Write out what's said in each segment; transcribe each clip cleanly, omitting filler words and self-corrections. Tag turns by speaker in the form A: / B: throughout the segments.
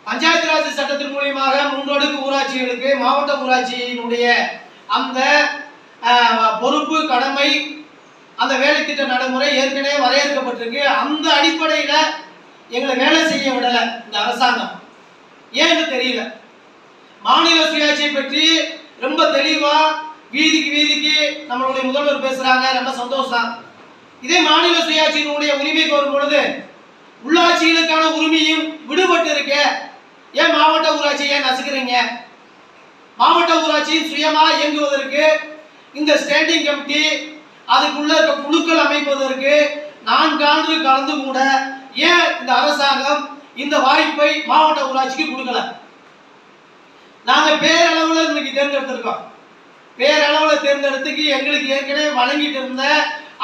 A: பஞ்சாயத்து ராஜ் சட்டத்தின் மூலியமாக 3 அடுக்கு ஊராட்சிகளுக்கு மாவட்ட ஊராட்சியினுடைய அந்த பொறுப்பு கடமை அந்த வேலை திட்ட நடைமுறை ஏற்கனவே வரையறுக்கப்பட்டிருக்கு. அந்த அடிப்படையில எங்களை வேலை செய்ய விடல இந்த அரசாங்கம். ஏன்னு தெரியல. மாநில சுயாட்சியை பற்றி ரொம்ப தெளிவா வீதிக்கு நம்மளுடைய முதல்வர் பேசுறாங்க, ரொம்ப சந்தோஷம். இதே மாநில சுயாட்சியினுடைய உரிமை கோரும் பொழுது உள்ளாட்சிகளுக்கான உரிமையும் விடுபட்டு இருக்க. ஏன் மாவட்ட ஊராட்சி ஏன் நசுக்கிறீங்க? மாவட்ட ஊராட்சியின் சுயமா இயங்குவதற்கு இந்த ஸ்டாண்டிங் கமிட்டி அதுக்குள்ள இருக்க குழுக்கள் அமைப்பதற்கு 4 ஆண்டு கலந்து கூட ஏன் இந்த அரசாங்கம் இந்த வாய்ப்பை மாவட்ட ஊராட்சிக்கு கொடுக்கல? நாங்க பேரளவுல இன்னைக்கு தேர்ந்தெடுத்திருக்கோம். பேரளவுல தேர்ந்தெடுத்துக்கு எங்களுக்கு ஏற்கனவே வழங்கிட்டு இருந்த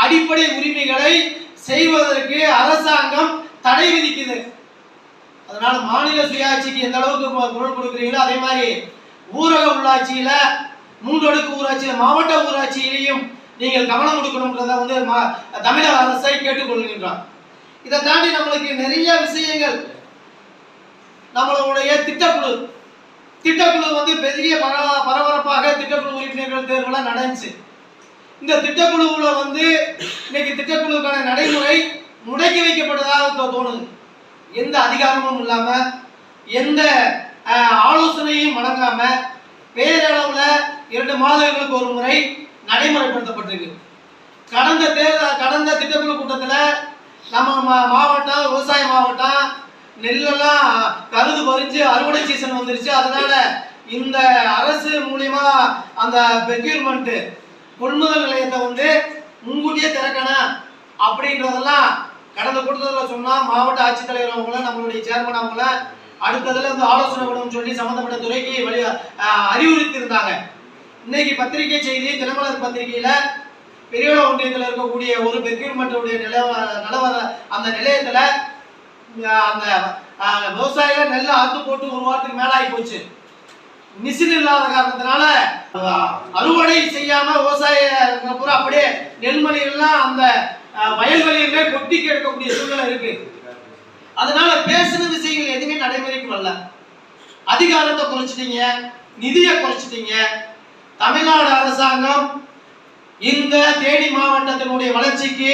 A: அடிப்படை உரிமைகளை செய்வதற்கு அரசாங்கம் தடை விதிக்குது. அதனால மாநில சுயாட்சிக்கு எந்த அளவுக்கு குரல் கொடுக்குறீங்களோ அதே மாதிரி ஊரக உள்ளாட்சியில 3 அடுக்கு ஊராட்சியில மாவட்ட ஊராட்சியிலையும் நீங்கள் கவனம் கொடுக்கணும்ன்றத தமிழக அரசை கேட்டுக்கொள்கின்றோம். இதை தாண்டி நம்மளுக்கு நிறைய விஷயங்கள் நம்மளுடைய திட்டக்குழு பெரிய பரபரப்பாக திட்டக்குழு உறுப்பினர்கள் தேர்வுலாம் நடந்துச்சு. இந்த திட்டக்குழுவுல இன்னைக்கு திட்டக்குழுக்கான நடைமுறை முடக்கி வைக்கப்பட்டதாக தோணுது. எந்த அதிகாரமும் இல்லாம எந்த ஆலோசனையும் வழங்காம பேரளவுல 2 மாதங்களுக்கு ஒரு முறை நடைமுறைப்படுத்தப்பட்டிருக்கு. கடந்த திட்டக்குழு கூட்டத்துல நம்ம மாவட்டம் விவசாய மாவட்டம் நெல்லெல்லாம் கருது பறிச்சு அறுவடை சீசன் வந்துருச்சு. அதனால இந்த அரசு மூலியமா அந்த பெக்யூர்மெண்ட் கொள்முதல் நிலையத்தை முன்கூட்டியே திறக்கணும் அப்படின்றதெல்லாம் கடந்த கூட்டத்தில் சொன்னா மாவட்ட ஆட்சித்தலைவர் அவங்கள நம்மளுடைய சேர்மன் அவங்கள அடுத்ததுல ஆலோசனை பண்ணணும்னு சொல்லி சம்பந்தப்பட்ட துறைக்கு அறிவுறுத்தி இருந்தாங்க. இன்னைக்கு பத்திரிகை செய்தி தினமலர் பத்திரிகையில பெரியவள ஒன்றியத்தில் இருக்கக்கூடிய ஒரு பெக்யூர்மெண்ட் நிலவர அந்த நிலையத்துல அந்த விவசாயிகள் நெல்லை அறுத்து போட்டு 1 வாரத்துக்கு மேல ஆகி போச்சு. மிஷின் இல்லாத காரணத்தினால அறுவடை செய்யாம விவசாய பூரா அப்படியே நெல்மணிகள்லாம் அந்த வயல்வெளியிலே கொட்டி எடுக்கக்கூடிய சூழ்நிலை இருக்கு. அதனால பேசின விஷயங்கள் எதுவுமே நடைமுறைக்கு வரல. அதிகாரத்தை குறைச்சிட்டீங்க, நிதியை குறைச்சிட்டீங்க. தமிழ்நாடு அரசாங்கம் இந்த தேனி மாவட்டத்தினுடைய வளர்ச்சிக்கு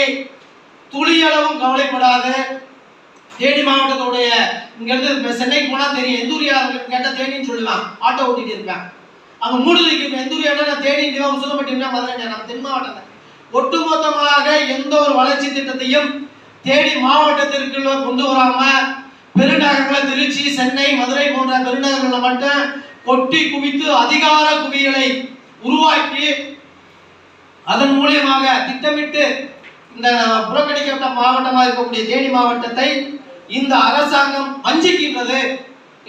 A: துளியளவும் கவலைப்படாது. தேனி மாவட்டத்துடைய இங்க இருந்து சென்னைக்கு போனா தெரியும், எந்தூரியா கேட்ட தேனின்னு சொல்லுவான், ஆட்டோ ஓட்டிட்டு இருப்பேன். அங்க மூடுதிக்கு எந்தூரியா தேனி சொல்லப்பட்டீங்கன்னா மதுரை நம்ம தென் மாவட்டத்தை ஒட்டுமொத்தமாக எந்த ஒரு வளர்ச்சி திட்டத்தையும் தேனி மாவட்டத்திற்குள்ள கொண்டு வராம பெருநகரங்களை திருச்சி சென்னை மதுரை போன்ற பெருநகரங்களை மட்டும் கொட்டி குவித்து அதிகார குவியலை உருவாக்கி அதன் மூலியமாக திட்டமிட்டு இந்த புறக்கணிக்கப்பட்ட மாவட்டமாக இருக்கக்கூடிய தேனி மாவட்டத்தை இந்த அரசாங்கம் வஞ்சிக்கின்றது.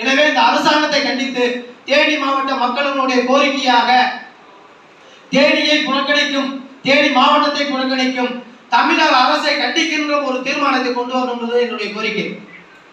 A: எனவே இந்த அரசாங்கத்தை கண்டித்து தேனி மாவட்ட மக்களுடைய கோரிக்கையாக தேனியை புறக்கணிக்கும், தேனி மாவட்டத்தை புறக்கணிக்கும் தமிழக அரசை கண்டிக்கின்ற ஒரு தீர்மானத்தை கொண்டு வரணும் என்பது என்னுடைய கோரிக்கை.